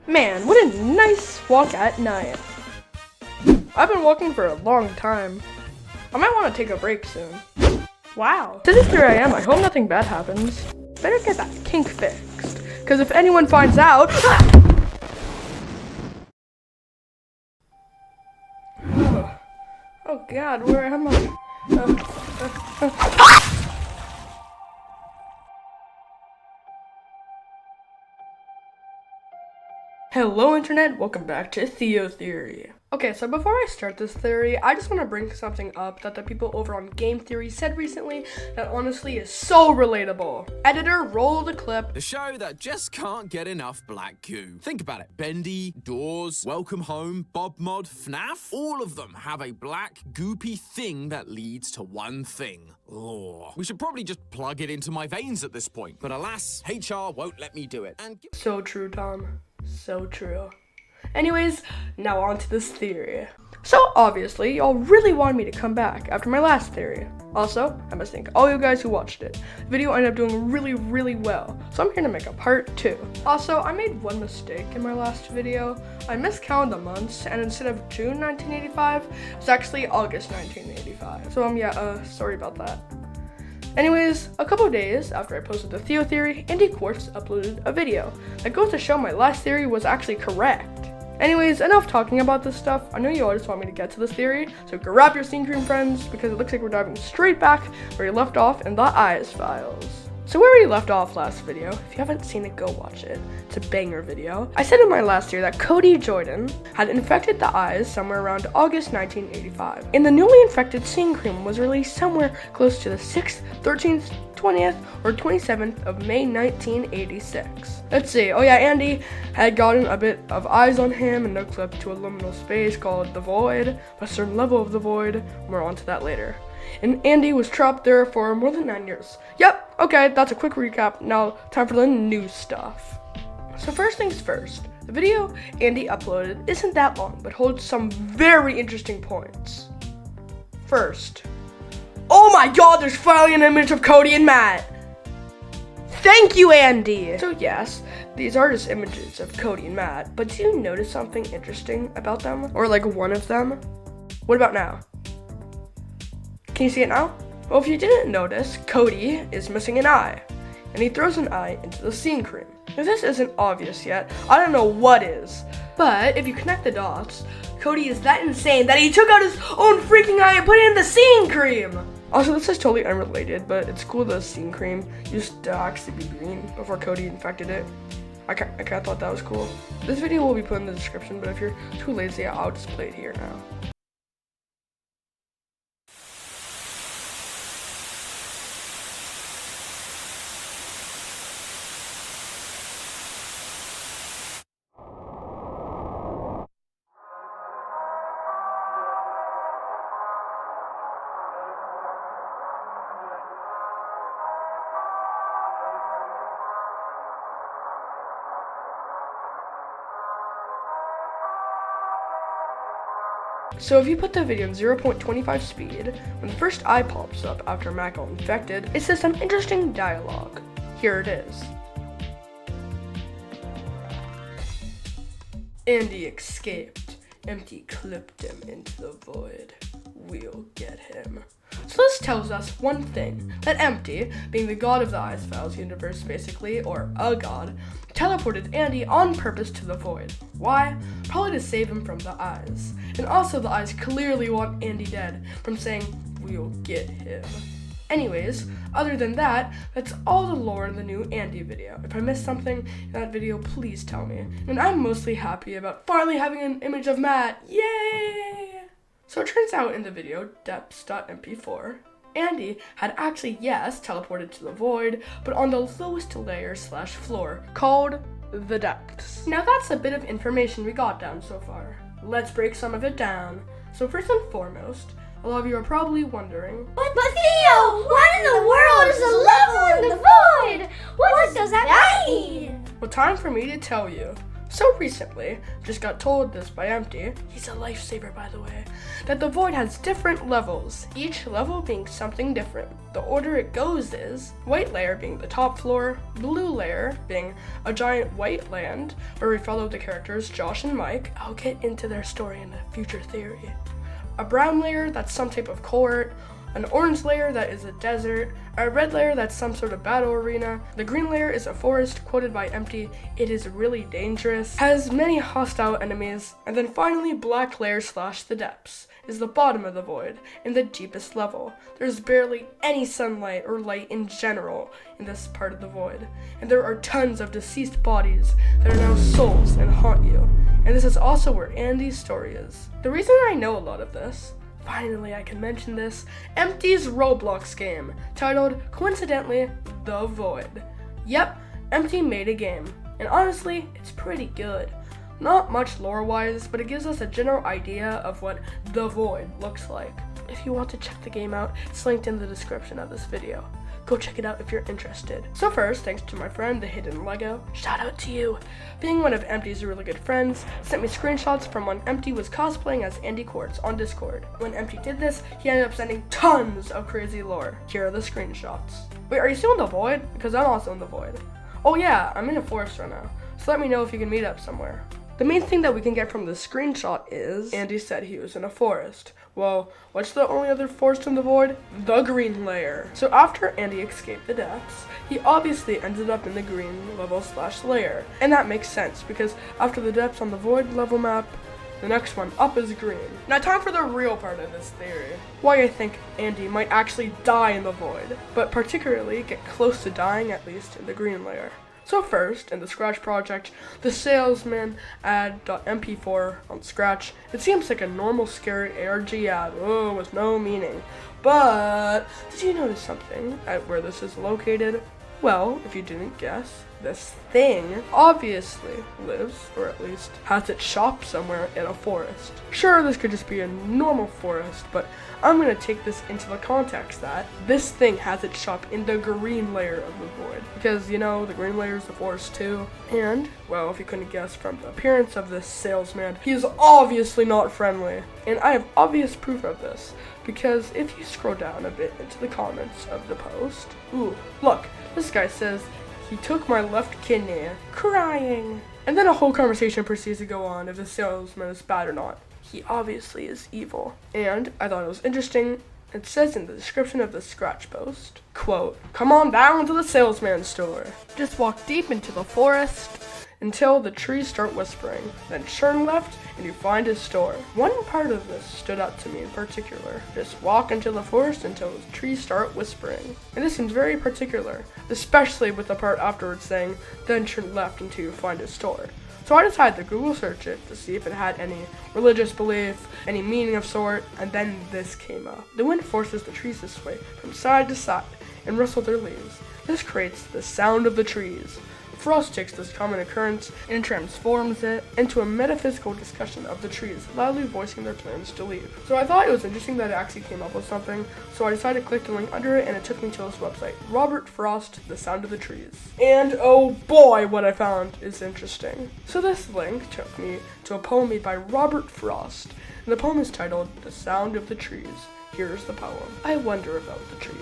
Man, what a nice walk at night. I've been walking for a long time. I might want to take a break soon. Wow. To this 3 a.m., I hope nothing bad happens. Better get that kink fixed, because if anyone finds out... Oh god, where am I? Hello internet, welcome back to Theo Theory. Okay, so before I start this theory, I just want to bring something up that the people over on Game Theory said recently that honestly is so relatable. Editor, roll the clip. The show that just can't get enough black goo. Think about it. Bendy, Doors, Welcome Home, Bob Mod, FNAF, all of them have a black goopy thing that leads to one thing. Oh, we should probably just plug it into my veins at this point, but alas, HR won't let me do it. And So true, Tom. So true. Anyways, now on to this theory. So obviously, y'all really wanted me to come back after my last theory. Also, I must thank all you guys who watched it. The video ended up doing really well, so I'm here to make a part 2. Also, I made one mistake in my last video. I miscounted the months, and instead of June 1985, it's actually August 1985. So sorry about that. Anyways, a couple days after I posted the Theo theory, Qaurtz uploaded a video that goes to show my last theory was actually correct. Anyways, enough talking about this stuff. I know you all just want me to get to this theory, so grab your scene cream friends, because it looks like we're diving straight back where we left off in the Eyes files. So where we left off last video, if you haven't seen it, go watch it. It's a banger video. I said in my last theory that Cody Jordan had infected the eyes somewhere around August 1985. And the newly infected scene cream was released somewhere close to the 6th, 13th, 20th, or 27th of May 1986. Let's see, oh yeah, Andy had gotten a bit of eyes on him and no clip to a liminal space called the Void, a certain level of the Void. More onto that later. And Andy was trapped there for more than 9 years. Yep, okay, that's a quick recap. Now, time for the new stuff. So first things first, the video Andy uploaded isn't that long, but holds some very interesting points. First, oh my god, there's finally an image of Cody and Matt! Thank you, Andy! So yes, these are just images of Cody and Matt, but do you notice something interesting about them? Or like one of them? What about now? Can you see it now? Well, if you didn't notice, Cody is missing an eye, and he throws an eye into the scene cream. If this isn't obvious yet, I don't know what is. But if you connect the dots, Cody is that insane that he took out his own freaking eye and put it in the scene cream! Also, this is totally unrelated, but it's cool the scene cream used to actually be green before Cody infected it. I kind of thought that was cool. This video will be put in the description, but if you're too lazy, I'll just play it here now. So if you put the video in 0.25 speed, when the first eye pops up after Matt got infected, it says some interesting dialogue. Here it is. Andy escaped. Empty clipped him into the void. We'll get him. So this tells us one thing, that Empty, being the god of the Eyes Files universe basically, or a god, teleported Andy on purpose to the void. Why? Probably to save him from the eyes. And also the eyes clearly want Andy dead from saying, we'll get him. Anyways, other than that, that's all the lore in the new Andy video. If I missed something in that video, please tell me. And I'm mostly happy about finally having an image of Matt. Yay! So it turns out in the video, depths.mp4, Andy had actually, yes, teleported to the void, but on the lowest layer / floor, called the depths. Now that's a bit of information we got down so far. Let's break some of it down. So first and foremost, a lot of you are probably wondering, But Theo, what in the world is a level in the void? What does that mean? well, time for me to tell you. So recently, just got told this by Empty, he's a lifesaver by the way, that the void has different levels, each level being something different. The order it goes is white layer being the top floor, blue layer being a giant white land where we follow the characters Josh and Mike. I'll get into their story in a future theory. A brown layer that's some type of court, an orange layer that is a desert, a red layer that's some sort of battle arena, the green layer is a forest, quoted by Empty, it is really dangerous, has many hostile enemies, and then finally black layer / the depths is the bottom of the void, in the deepest level. There's barely any sunlight or light in general in this part of the void, and there are tons of deceased bodies that are now souls and haunt you, and this is also where Andy's story is. The reason I know a lot of this, finally I can mention this, Empty's Roblox game, titled, coincidentally, The Void. Yep, Empty made a game, and honestly, it's pretty good. Not much lore-wise, but it gives us a general idea of what The Void looks like. If you want to check the game out, it's linked in the description of this video. Go check it out if you're interested. So first, thanks to my friend, The Hidden Lego, shout out to you. Being one of Empty's really good friends, sent me screenshots from when Empty was cosplaying as Andy Qaurtz on Discord. When Empty did this, he ended up sending tons of crazy lore. Here are the screenshots. Wait, are you still in the void? Because I'm also in the void. Oh yeah, I'm in a forest right now, so let me know if you can meet up somewhere. The main thing that we can get from this screenshot is Andy said he was in a forest. Well, what's the only other forest in the void? The green layer. So after Andy escaped the depths, he obviously ended up in the green level / layer. And that makes sense because after the depths on the void level map, the next one up is green. Now time for the real part of this theory. Why I think Andy might actually die in the void, but particularly get close to dying at least in the green layer. So first, in the Scratch project, the Salesman ad.mp4 on Scratch, it seems like a normal scary ARG ad, with no meaning. But, did you notice something at where this is located? Well, if you didn't guess, this thing obviously lives, or at least has its shop somewhere in a forest. Sure, this could just be a normal forest, but I'm going to take this into the context that this thing has its shop in the green layer of the void. Because, you know, the green layer is the forest too. And, well, if you couldn't guess from the appearance of this salesman, he is obviously not friendly. And I have obvious proof of this, because if you scroll down a bit into the comments of the post, look, this guy says, he took my left kidney, crying. And then a whole conversation proceeds to go on if the salesman is bad or not. He obviously is evil. And I thought it was interesting, it says in the description of the Scratch post, quote, come on down to the salesman's store. Just walk deep into the forest until the trees start whispering. Then turn left and you find his store. One part of this stood out to me in particular. Just walk into the forest until the trees start whispering. And this seems very particular, especially with the part afterwards saying, then turn left until you find his store. So I decided to Google search it to see if it had any religious belief, any meaning of sort, and then this came up. The wind forces the trees to sway from side to side and rustle their leaves. This creates the sound of the trees. Frost takes this common occurrence and transforms it into a metaphysical discussion of the trees, loudly voicing their plans to leave. So I thought it was interesting that it actually came up with something, so I decided to click the link under it and it took me to this website, Robert Frost, The Sound of the Trees. And oh boy, what I found is interesting. So this link took me to a poem made by Robert Frost, and the poem is titled, The Sound of the Trees. Here's the poem. I wonder about the trees.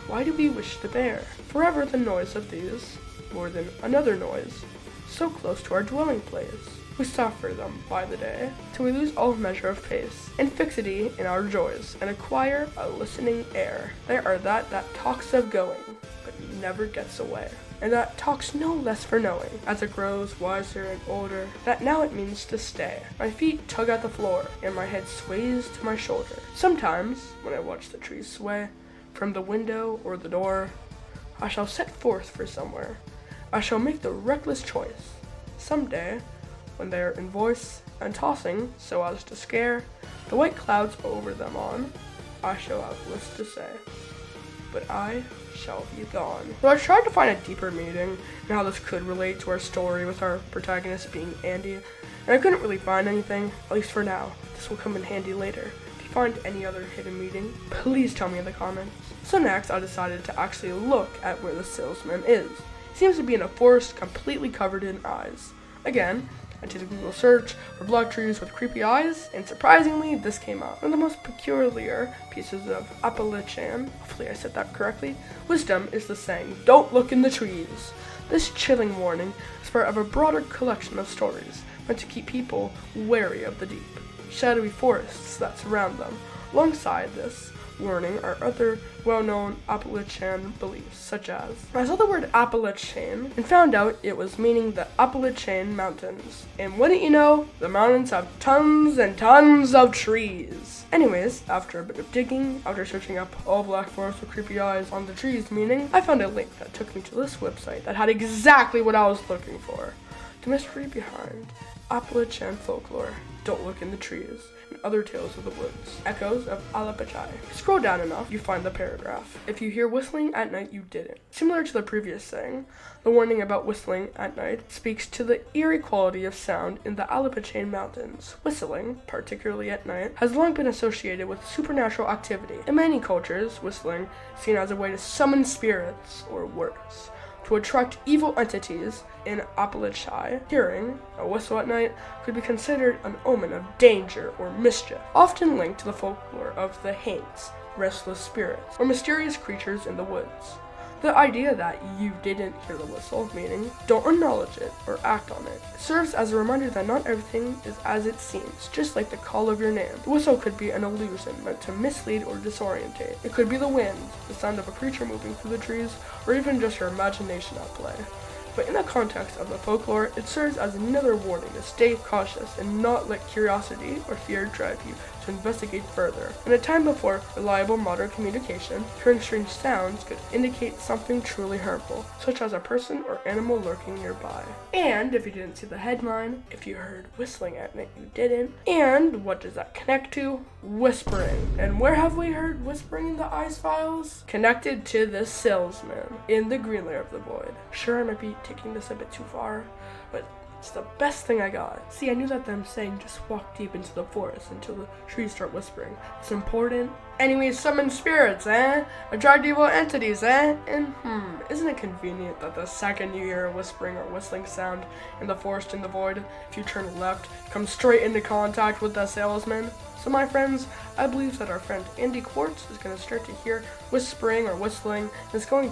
Why do we wish to bear forever the noise of these? More than another noise, so close to our dwelling place. We suffer them by the day, till we lose all measure of pace, and fixity in our joys, and acquire a listening air. There are that talks of going, but never gets away, and that talks no less for knowing, as it grows wiser and older, that now it means to stay. My feet tug at the floor, and my head sways to my shoulder. Sometimes, when I watch the trees sway, from the window or the door, I shall set forth for somewhere. I shall make the reckless choice. Someday, when they are in voice and tossing so as to scare the white clouds over them on, I shall have less to say. But I shall be gone. So I tried to find a deeper meaning in how this could relate to our story with our protagonist being Andy, and I couldn't really find anything, at least for now. This will come in handy later. If you find any other hidden meaning, please tell me in the comments. So next, I decided to actually look at where the salesman is. He seems to be in a forest completely covered in eyes. Again, I did a Google search for black trees with creepy eyes, and surprisingly, this came out. One of the most peculiar pieces of Appalachian, hopefully I said that correctly, wisdom is the saying, "Don't look in the trees." This chilling warning is part of a broader collection of stories meant to keep people wary of the deep, shadowy forests that surround them. Alongside this warning are other well-known Appalachian beliefs, such as, I saw the word Appalachian and found out it was meaning the Appalachian Mountains. And wouldn't you know, the mountains have tons and tons of trees. Anyways, after a bit of digging, after searching up all black forests with creepy eyes on the trees meaning, I found a link that took me to this website that had exactly what I was looking for. The mystery behind Appalachian folklore, Don't Look in the Trees, and Other Tales of the Woods, Echoes of Alapachai. Scroll down enough, you find the paragraph. If you hear whistling at night, you didn't. Similar to the previous saying, the warning about whistling at night speaks to the eerie quality of sound in the Alapachai Mountains. Whistling, particularly at night, has long been associated with supernatural activity. In many cultures, whistling is seen as a way to summon spirits, or worse, to attract evil entities. In Appalachia, hearing a whistle at night could be considered an omen of danger or mischief, often linked to the folklore of the Haints, restless spirits, or mysterious creatures in the woods. The idea that you didn't hear the whistle, meaning don't acknowledge it or act on it, serves as a reminder that not everything is as it seems, just like the call of your name. The whistle could be an illusion meant to mislead or disorientate. It could be the wind, the sound of a creature moving through the trees, or even just your imagination at play. But in the context of the folklore, it serves as another warning to stay cautious and not let curiosity or fear drive you to investigate further. In a time before reliable modern communication, hearing strange sounds could indicate something truly harmful, such as a person or animal lurking nearby. And if you didn't see the headline, if you heard whistling at night, you didn't. And what does that connect to? Whispering. And where have we heard whispering in the Ice Files? Connected to the salesman in the green layer of the void. Sure, I might be taking this a bit too far, but it's the best thing I got. See, I knew that them saying just walk deep into the forest until the trees start whispering. It's important. Anyways, summon spirits, eh? Attract evil entities, eh? And isn't it convenient that the second you hear a whispering or whistling sound in the forest in the void, if you turn left, you come straight into contact with the salesman? So my friends, I believe that our friend Andy Qaurtz is going to start to hear whispering or whistling, and is going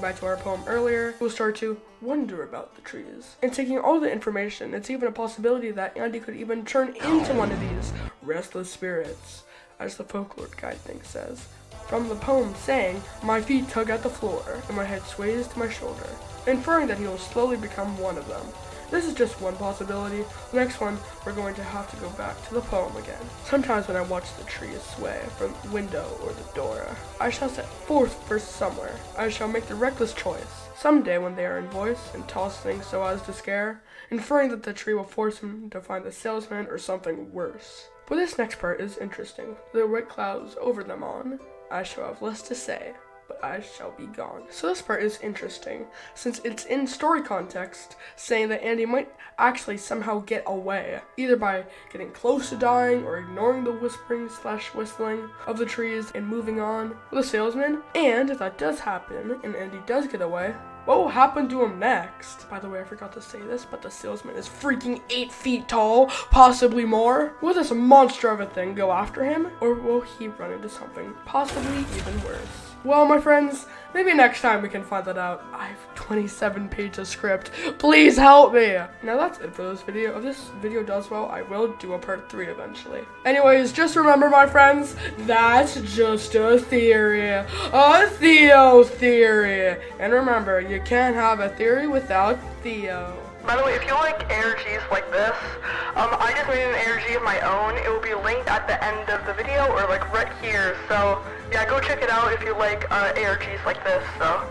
back to our poem earlier, will start to wonder about the trees. And taking all the information, it's even a possibility that Andy could even turn into one of these restless spirits, as the folklore guide thing says. From the poem saying, "My feet tug at the floor, and my head sways to my shoulder," inferring that he will slowly become one of them. This is just one possibility. The next one, we're going to have to go back to the poem again. Sometimes when I watch the trees sway from the window or the door, I shall set forth for somewhere. I shall make the reckless choice. Someday when they are in voice and toss things so as to scare, inferring that the tree will force him to find the salesman or something worse. But this next part is interesting. The white clouds over them on, I shall have less to say, but I shall be gone. So this part is interesting, since it's in story context, saying that Andy might actually somehow get away, either by getting close to dying or ignoring the whispering/whistling of the trees and moving on with the salesman. And if that does happen, and Andy does get away, what will happen to him next? By the way, I forgot to say this, but the salesman is freaking 8 feet tall, possibly more. Will this monster of a thing go after him, or will he run into something possibly even worse? Well, my friends, maybe next time we can find that out. I have 27 pages of script. Please help me. Now that's it for this video. If this video does well, I will do a part 3 eventually. Anyways, just remember, my friends, that's just a theory. A Theo theory. And remember, you can't have a theory without Theo. By the way, if you like ARGs like this, I just made an ARG of my own. It will be linked at the end of the video or like right here. So yeah, go check it out if you like ARGs like this. So